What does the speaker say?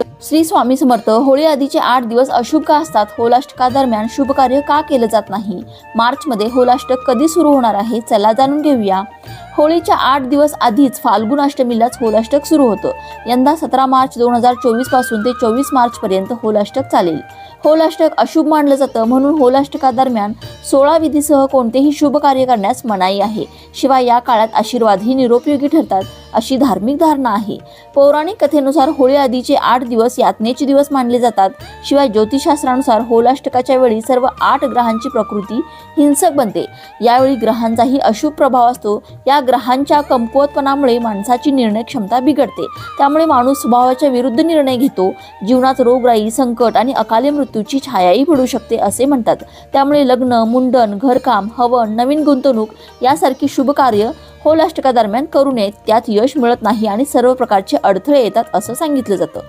श्री स्वामी समर्थ. होळी आधीचे 8 दिवस अशुभ का असतात? होलाष्टकादरम्यान शुभ कार्य का केलं जात नाही? मार्चमध्ये होलाष्टक कधी सुरू होणार आहे? चला जाणून घेऊया. होळीच्या 8 दिवस आधीच फाल्गुन अष्टमीलाच होलाष्टक सुरू होतं. यंदा 17 मार्च 2024 पासून ते 24 मार्च पर्यंत होलाष्टक चालेल. होलाष्टक अशुभ मानलं जातं, म्हणून होलाष्टकादरम्यान 16 विधीसह कोणतेही शुभ कार्य करण्यास मनाई आहे. शिवाय या काळात आशीर्वादही निरुपयोगी ठरतात अशी धार्मिक धारणा आहे. पौराणिक कथेनुसार होळी आधीचे 8 दिवस यातनेचे दिवस मानले जातात. शिवाय ज्योतिषशास्त्रानुसार होलाष्टकाच्या वेळी सर्व 8 ग्रहांची प्रकृती हिंसक बनते. यावेळी ग्रहांचाही अशुभ प्रभाव असतो. या ग्रहांच्या कमकुवतपणामुळे माणसाची निर्णय क्षमता बिघडते. त्यामुळे माणूस स्वभावाच्या विरुद्ध निर्णय घेतो. जीवनात रोगराई, संकट आणि अकाली मृत्यूची छायाही पडू शकते असे म्हणतात. त्यामुळे लग्न, मुंडन, घरकाम, हवन, नवीन गुंतवणूक यासारखी शुभ कार्य होलाष्टकादरम्यान करू नयेत. त्यात यश मिळत नाही आणि सर्व प्रकारचे अडथळे येतात असं सांगितलं जातं.